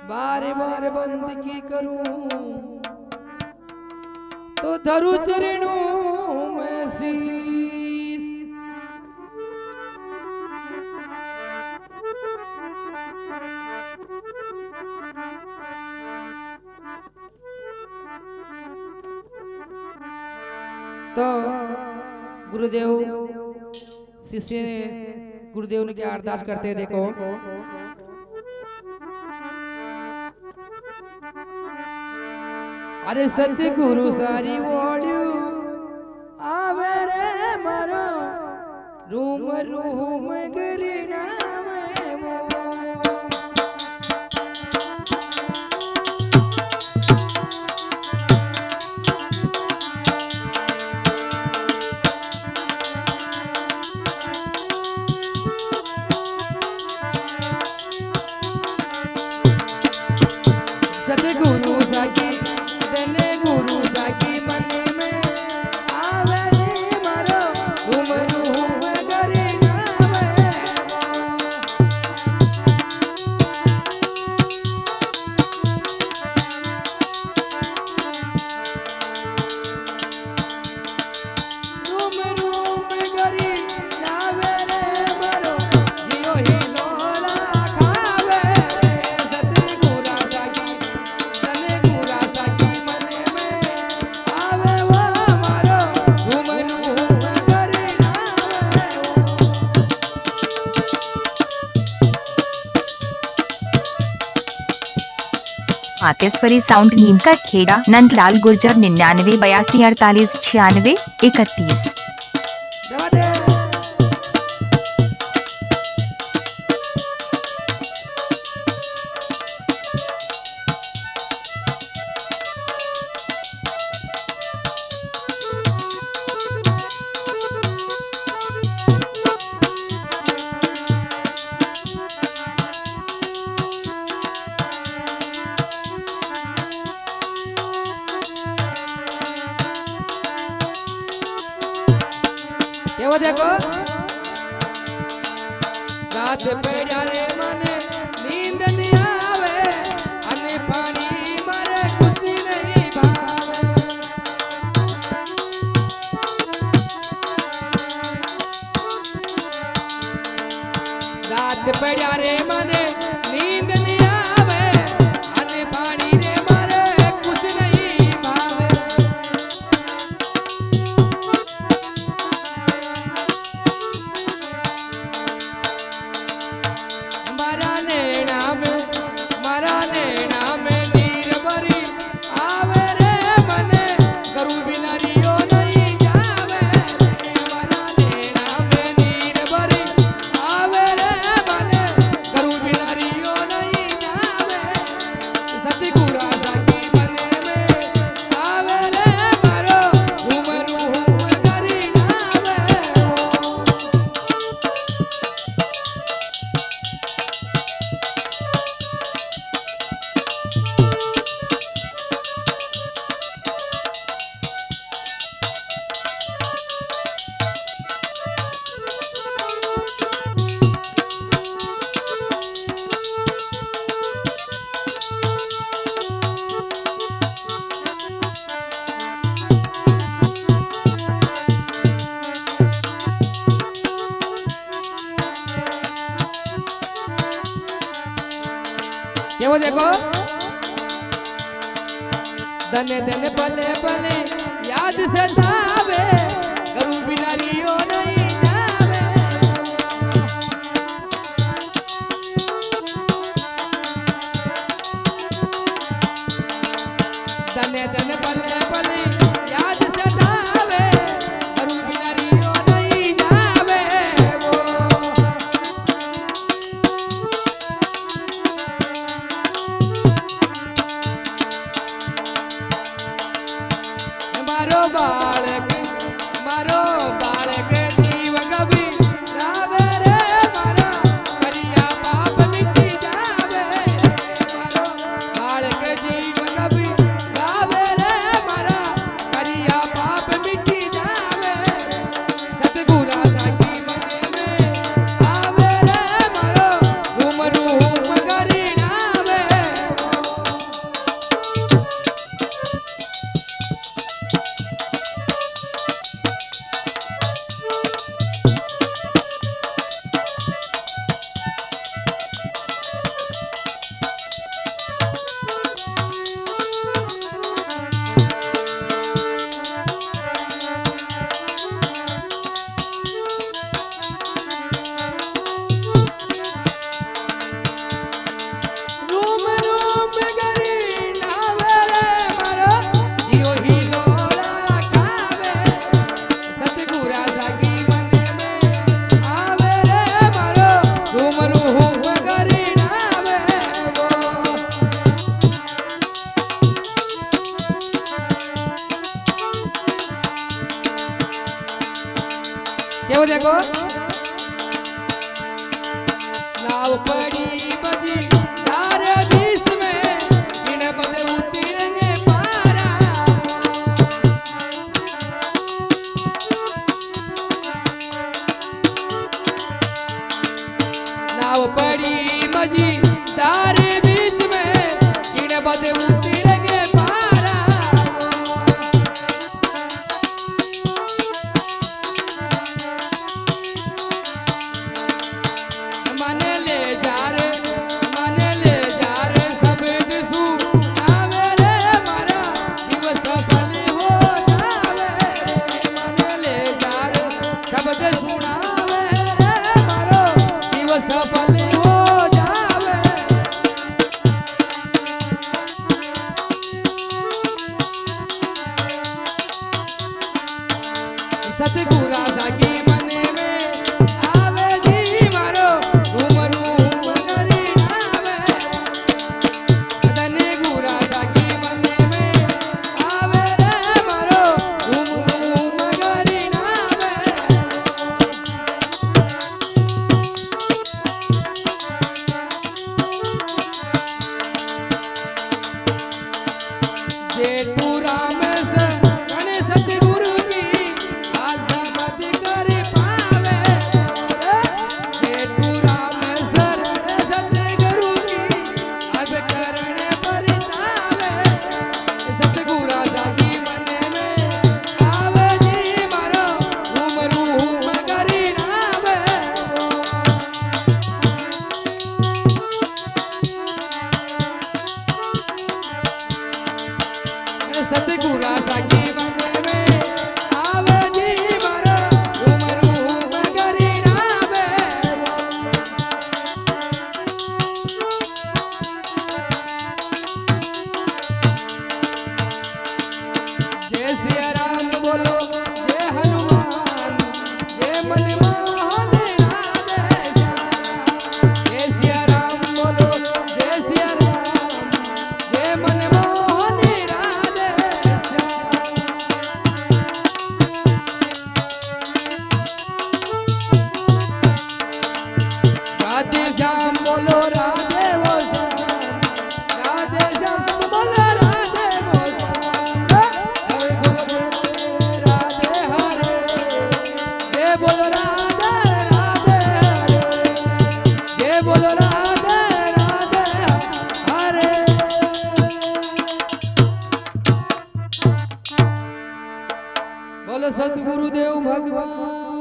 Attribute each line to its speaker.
Speaker 1: बारे बार बंदगी करूं तो धरु चरणों में शीस। तो गुरुदेव शिष्य गुरुदेव ने क्या अरदास करते हैं देखो। अरे सतगुरु सारी ओळ्यू आवे रे मारो रूम रूम गरीना में मो। सतगुरु साकी दने गुरु साकी मन में आवे रे मारो रूम रूम गरीना में रूम रूम गरीना रे मारो जियो ही लोला खावे सतगुरु साकी दने गुरु साकी मन में आवे वो मारो रूम रूम गरीना में।
Speaker 2: आतिश्वरी साउंड नीम का खेड़ा नंदलाल गुर्जर 9982489631।
Speaker 1: जवा दे केवो देखो रात पड्या रे मने नींद नहीं आवे अने पानी मारे कुछ नहीं भावे। रात पड्या रे मने नींद नहीं आवे अने पानी रे मारे कुछ नहीं भावे। मारा नैना में नीर भरी आवे रे मने करू बिना रियो नहीं जावे। मारा नैना में नीर भरी आवे रे मने करू बिना रियो नहीं जावे। सतगुरु साकी मन में आवे रे मारो रूम रूम गरीना में। केवो देखो दने दने पले पले याद सतावे करू बिना रियो नहीं जावे। दने दने पले पले याद सतावे करू बिना रियो नहीं जावे। वो मारो बालक नाव पड़ी बजी तारे बीच में इन बदे उतरेंगे पारा नाव पड़ी बजी तारे बीच में इन बदे उतरेंगे पारा मने ले जा रे सब दिसू आवे रे मारा दिवस सफल हो जावे रे मने ले जा रे सब दिसू आवे रे मारो दिवस सफल